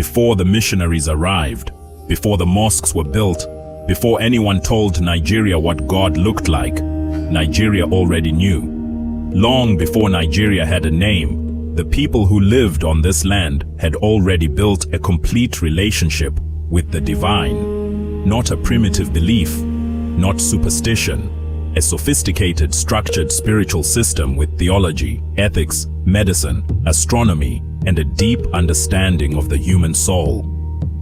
before the missionaries arrived, before the mosques were built, before anyone told Nigeria what God looked like, Nigeria already knew. Long before Nigeria had a name, the people who lived on this land had already built a complete relationship with the divine. Not a primitive belief, not superstition, a sophisticated, structured spiritual system with theology, ethics, medicine, astronomy, and a deep understanding of the human soul.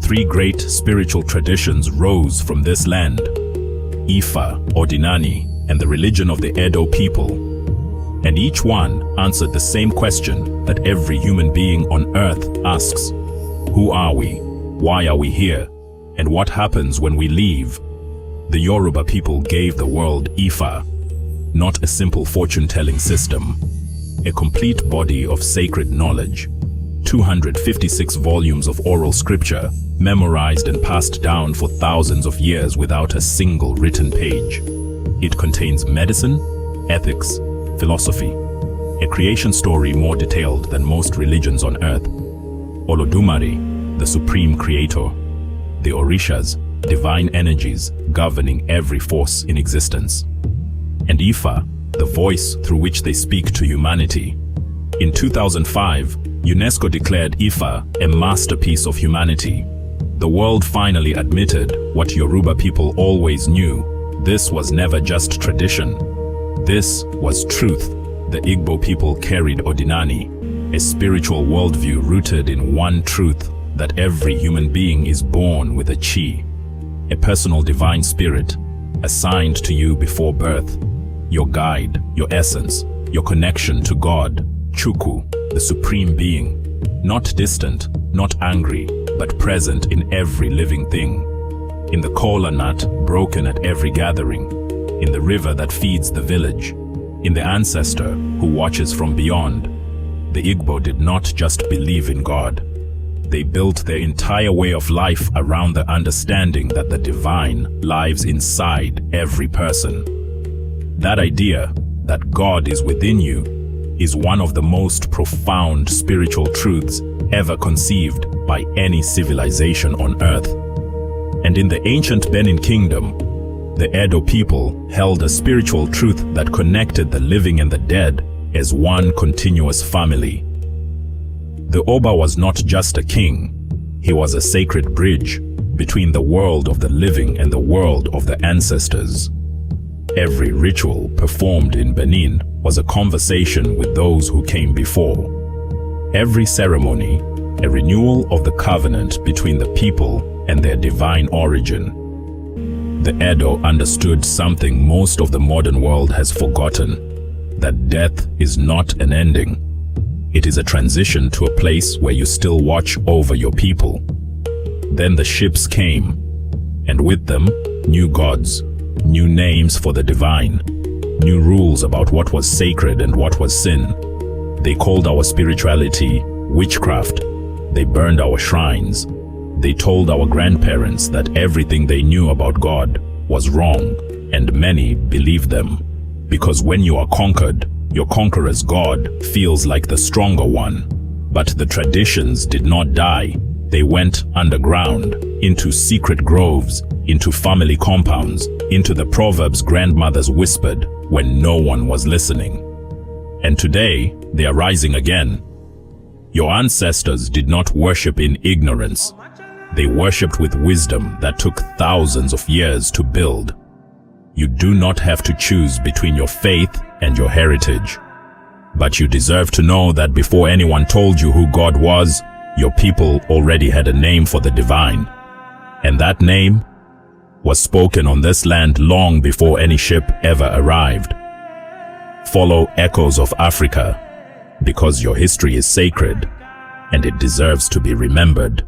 3 great spiritual traditions rose from this land: Ifa, Odinani, and the religion of the Edo people. And each one answered the same question that every human being on earth asks: who are we? Why are we here? And what happens when we leave? The Yoruba people gave the world Ifa, not a simple fortune-telling system, a complete body of sacred knowledge. 256 volumes of oral scripture, memorized and passed down for thousands of years without a single written page. It contains medicine, ethics, philosophy, a creation story more detailed than most religions on earth. Olodumare, the supreme creator. The Orishas, divine energies governing every force in existence. And Ifa, the voice through which they speak to humanity. In 2005, UNESCO declared Ifa a masterpiece of humanity. The world finally admitted what Yoruba people always knew. This was never just tradition. This was truth. The Igbo people carried Odinani, a spiritual worldview rooted in one truth, that every human being is born with a chi, a personal divine spirit, assigned to you before birth, your guide, your essence, your connection to God, Chukwu, the supreme being, not distant, not angry, but present in every living thing, in the kola nut broken at every gathering, in the river that feeds the village, in the ancestor who watches from beyond. The Igbo did not just believe in God. They built their entire way of life around the understanding that the divine lives inside every person. That idea, that God is within you, is one of the most profound spiritual truths ever conceived by any civilization on earth. And in the ancient Benin Kingdom, the Edo people held a spiritual truth that connected the living and the dead as one continuous family. The Oba was not just a king, he was a sacred bridge between the world of the living and the world of the ancestors. Every ritual performed in Benin was a conversation with those who came before. Every ceremony, a renewal of the covenant between the people and their divine origin. The Edo understood something most of the modern world has forgotten, that death is not an ending. It is a transition to a place where you still watch over your people. Then the ships came, and with them, new gods, new names for the divine, new rules about what was sacred and what was sin. They called our spirituality witchcraft. They burned our shrines. They told our grandparents that everything they knew about God was wrong, and many believed them. Because when you are conquered, your conqueror's God feels like the stronger one. But the traditions did not die. They went underground, into secret groves, into family compounds, into the proverbs grandmothers whispered when no one was listening. And today, they are rising again. Your ancestors did not worship in ignorance. They worshipped with wisdom that took thousands of years to build. You do not have to choose between your faith and your heritage. But you deserve to know that before anyone told you who God was, your people already had a name for the divine. And that name was spoken on this land long before any ship ever arrived. Follow Echoes of Africa, because your history is sacred and it deserves to be remembered.